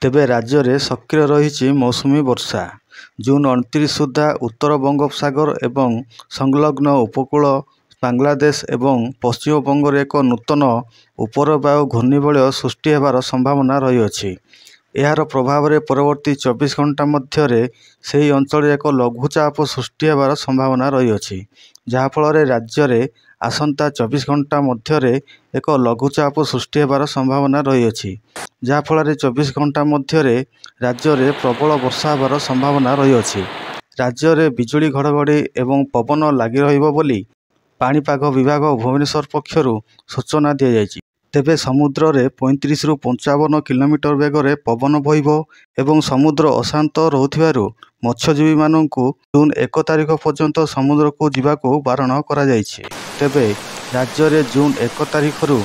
ତେବେ ରାଜ୍ୟରେ ସକ୍ରିୟ ରହିଛି ମୌସୁମୀ ବର୍ଷା। ଜୁନ୍ 29 ସୁଦ୍ଧା ଉତ୍ତର ବଙ୍ଗୋପସାଗର ଏବଂ ସଂଲଗ୍ନ ଉପକୂଳ ବାଂଲାଦେଶ ଏବଂ ପଶ୍ଚିମବଙ୍ଗରେ ଏକ ନୂତନ ଉପରବାୟୁ ଘୂର୍ଣ୍ଣିବଳୟ ସୃଷ୍ଟି ହେବାର ସମ୍ଭାବନା ରହିଅଛି। ଏହାର ପ୍ରଭାବରେ ପରବର୍ତ୍ତୀ 24 ଘଣ୍ଟା ମଧ୍ୟରେ ସେହି ଅଞ୍ଚଳରେ ଏକ ଲଘୁଚାପ ସୃଷ୍ଟି ହେବାର ସମ୍ଭାବନା ରହିଅଛି, ଯାହାଫଳରେ ରାଜ୍ୟରେ ଆସନ୍ତା 24 ଘଣ୍ଟା ମଧ୍ୟରେ ଏକ ଲଘୁଚାପ ସୃଷ୍ଟି ହେବାର ସମ୍ଭାବନା ରହିଅଛି, ଯାହାଫଳରେ 24 ଘଣ୍ଟା ମଧ୍ୟରେ ରାଜ୍ୟରେ ପ୍ରବଳ ବର୍ଷା ହେବାର ସମ୍ଭାବନା ରହିଅଛି। ରାଜ୍ୟରେ ବିଜୁଳି ଘଡ଼ଘଡ଼ି ଏବଂ ପବନ ଲାଗି ରହିବ ବୋଲି ପାଣିପାଗ ବିଭାଗ ଭୁବନେଶ୍ୱର ପକ୍ଷରୁ ସୂଚନା ଦିଆଯାଇଛି। ତେବେ ସମୁଦ୍ରରେ 35 ରୁ 55 କିଲୋମିଟର ବେଗରେ ପବନ ବହିବ ଏବଂ ସମୁଦ୍ର ଅଶାନ୍ତ ରହୁଥିବାରୁ ମତ୍ସ୍ୟଜୀବୀମାନଙ୍କୁ ଜୁନ୍ 1 ତାରିଖ ପର୍ଯ୍ୟନ୍ତ ସମୁଦ୍ରକୁ ଯିବାକୁ ବାରଣ କରାଯାଇଛି। ତେବେ ରାଜ୍ୟରେ ଜୁନ୍ 1 ତାରିଖରୁ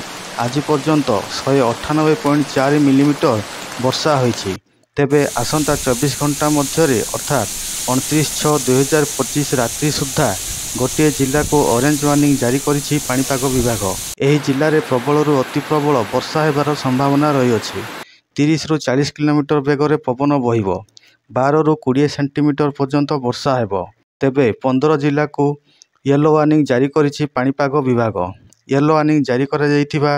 ଆଜି ପର୍ଯ୍ୟନ୍ତ 198.4 ମିଲିମିଟର ବର୍ଷା ହୋଇଛି। ତେବେ ଆସନ୍ତା 24 ଘଣ୍ଟା ମଧ୍ୟରେ ଅର୍ଥାତ୍ 29/6/2025 ରାତ୍ରି ସୁଦ୍ଧା ଗୋଟିଏ ଜିଲ୍ଲାକୁ ଅରେଞ୍ଜ ୱାର୍ଣ୍ଣିଂ ଜାରି କରିଛି ପାଣିପାଗ ବିଭାଗ। ଏହି ଜିଲ୍ଲାରେ ପ୍ରବଳରୁ ଅତି ପ୍ରବଳ ବର୍ଷା ହେବାର ସମ୍ଭାବନା ରହିଅଛି। 30 ରୁ 40 କିଲୋମିଟର ବେଗରେ ପବନ ବହିବ। 12 ରୁ 20 ସେଣ୍ଟିମିଟର ପର୍ଯ୍ୟନ୍ତ ବର୍ଷା ହେବ। ତେବେ 15 ଜିଲ୍ଲାକୁ ୟେଲୋ ୱାର୍ଣ୍ଣିଂ ଜାରି କରିଛି ପାଣିପାଗ ବିଭାଗ। ୟେଲୋ ୱାର୍ଣ୍ଣିଂ ଜାରି କରାଯାଇଥିବା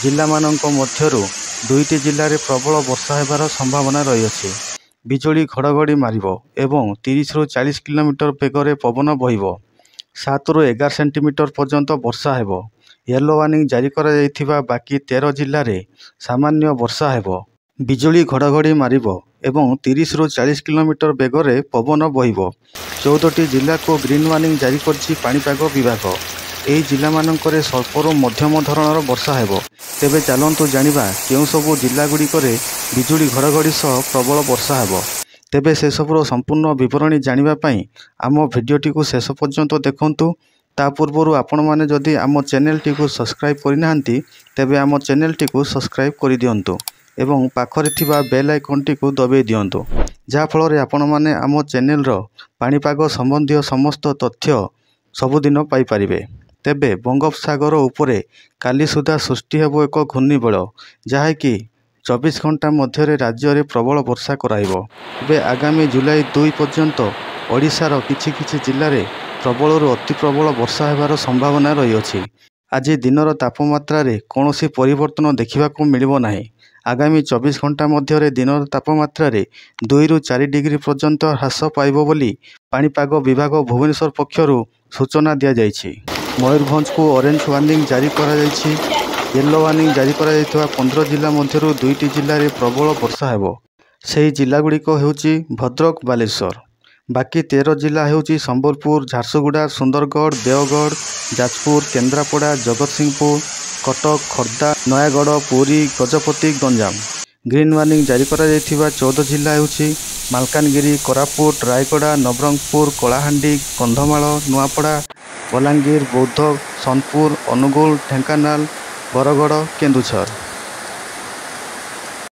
ଜିଲ୍ଲାମାନଙ୍କ ମଧ୍ୟରୁ 2ଟି ଜିଲ୍ଲାରେ ପ୍ରବଳ ବର୍ଷା ହେବାର ସମ୍ଭାବନା ରହିଅଛି। ବିଜୁଳି ଘଡ଼ଘଡ଼ି ମାରିବ ଏବଂ 30 ରୁ 40 କିଲୋମିଟର ବେଗରେ ପବନ ବହିବ। 7 ରୁ 11 ସେଣ୍ଟିମିଟର ପର୍ଯ୍ୟନ୍ତ ବର୍ଷା ହେବ। ୟେଲୋ ୱାର୍ଣ୍ଣିଂ ଜାରି କରାଯାଇଥିବା ବାକି 13 ଜିଲ୍ଲାରେ ସାମାନ୍ୟ ବର୍ଷା ହେବ। ବିଜୁଳି ଘଡ଼ଘଡ଼ି ମାରିବ ଏବଂ 30 ରୁ 40 କିଲୋମିଟର ବେଗରେ ପବନ ବହିବ। 14ଟି ଜିଲ୍ଲାକୁ ଗ୍ରୀନ୍ ୱାର୍ଣ୍ଣିଂ ଜାରି କରିଛି ପାଣିପାଗ ବିଭାଗ। ଏହି ଜିଲ୍ଲାମାନଙ୍କରେ ସ୍ୱଳ୍ପରୁ ମଧ୍ୟମ ଧରଣର ବର୍ଷା ହେବ। ତେବେ ଚାଲନ୍ତୁ ଜାଣିବା କେଉଁ ସବୁ ଜିଲ୍ଲାଗୁଡ଼ିକରେ ବିଜୁଳି ଘଡ଼ଘଡ଼ି ସହ ପ୍ରବଳ ବର୍ଷା ହେବ। ତେବେ ସେସବୁର ସମ୍ପୂର୍ଣ୍ଣ ବିବରଣୀ ଜାଣିବା ପାଇଁ ଆମ ଭିଡ଼ିଓଟିକୁ ଶେଷ ପର୍ଯ୍ୟନ୍ତ ଦେଖନ୍ତୁ। ତା ପୂର୍ବରୁ ଆପଣମାନେ ଯଦି ଆମ ଚ୍ୟାନେଲଟିକୁ ସବସ୍କ୍ରାଇବ୍ କରିନାହାନ୍ତି, ତେବେ ଆମ ଚ୍ୟାନେଲଟିକୁ ସବସ୍କ୍ରାଇବ୍ କରିଦିଅନ୍ତୁ ଏବଂ ପାଖରେ ଥିବା ବେଲ୍ ଆଇକନ୍ଟିକୁ ଦବାଇ ଦିଅନ୍ତୁ, ଯାହାଫଳରେ ଆପଣମାନେ ଆମ ଚ୍ୟାନେଲର ପାଣିପାଗ ସମ୍ବନ୍ଧୀୟ ସମସ୍ତ ତଥ୍ୟ ସବୁଦିନ ପାଇପାରିବେ। ତେବେ ବଙ୍ଗୋପସାଗର ଉପରେ କାଲି ସୁଦ୍ଧା ସୃଷ୍ଟି ହେବ ଏକ ଘୂର୍ଣ୍ଣିବଳୟ, ଯାହାକି 24 ଘଣ୍ଟା ମଧ୍ୟରେ ରାଜ୍ୟରେ ପ୍ରବଳ ବର୍ଷା କରାଇବ। ତେବେ ଆଗାମୀ ଜୁଲାଇ 2 ପର୍ଯ୍ୟନ୍ତ ଓଡ଼ିଶାର କିଛି କିଛି ଜିଲ୍ଲାରେ ପ୍ରବଳରୁ ଅତି ପ୍ରବଳ ବର୍ଷା ହେବାର ସମ୍ଭାବନା ରହିଅଛି। ଆଜି ଦିନର ତାପମାତ୍ରାରେ କୌଣସି ପରିବର୍ତ୍ତନ ଦେଖିବାକୁ ମିଳିବ ନାହିଁ। ଆଗାମୀ 24 ଘଣ୍ଟା ମଧ୍ୟରେ ଦିନର ତାପମାତ୍ରାରେ 2 ରୁ 4 ଡିଗ୍ରୀ ପର୍ଯ୍ୟନ୍ତ ହ୍ରାସ ପାଇବ ବୋଲି ପାଣିପାଗ ବିଭାଗ ଭୁବନେଶ୍ୱର ପକ୍ଷରୁ ସୂଚନା ଦିଆଯାଇଛି। ମୟୂରଭଞ୍ଜକୁ ଅରେଞ୍ଜ ୱାର୍ଣ୍ଣିଂ ଜାରି କରାଯାଇଛି। ୟେଲୋ ୱାର୍ଣ୍ଣିଂ ଜାରି କରାଯାଇଥିବା 15 ଜିଲ୍ଲା ମଧ୍ୟରୁ 2ଟି ଜିଲ୍ଲାରେ ପ୍ରବଳ ବର୍ଷା ହେବ। ସେହି ଜିଲ୍ଲାଗୁଡ଼ିକ ହେଉଛି ଭଦ୍ରକ, ବାଲେଶ୍ୱର। ବାକି 13 ଜିଲ୍ଲା ହେଉଛି ସମ୍ବଲପୁର, ଝାରସୁଗୁଡ଼ା, ସୁନ୍ଦରଗଡ଼, ଦେଓଗଡ଼, ଯାଜପୁର, କେନ୍ଦ୍ରାପଡ଼ା, ଜଗତସିଂହପୁର, କଟକ, ଖୋର୍ଦ୍ଧା, ନୟାଗଡ଼, ପୁରୀ, ଗଜପତି, ଗଞ୍ଜାମ। ଗ୍ରୀନ୍ ୱାର୍ଣ୍ଣିଂ ଜାରି କରାଯାଇଥିବା 14 ଜିଲ୍ଲା ହେଉଛି ମାଲକାନଗିରି, କୋରାପୁଟ, ରାୟଗଡ଼ା, ନବରଙ୍ଗପୁର, କଳାହାଣ୍ଡି, କନ୍ଧମାଳ, ନୂଆପଡ଼ା, ବଲାଙ୍ଗୀର, ବୌଦ୍ଧ, ସୋନପୁର, ଅନୁଗୁଳ, ଢେଙ୍କାନାଳ, ବରଗଡ଼, କେନ୍ଦୁଝର।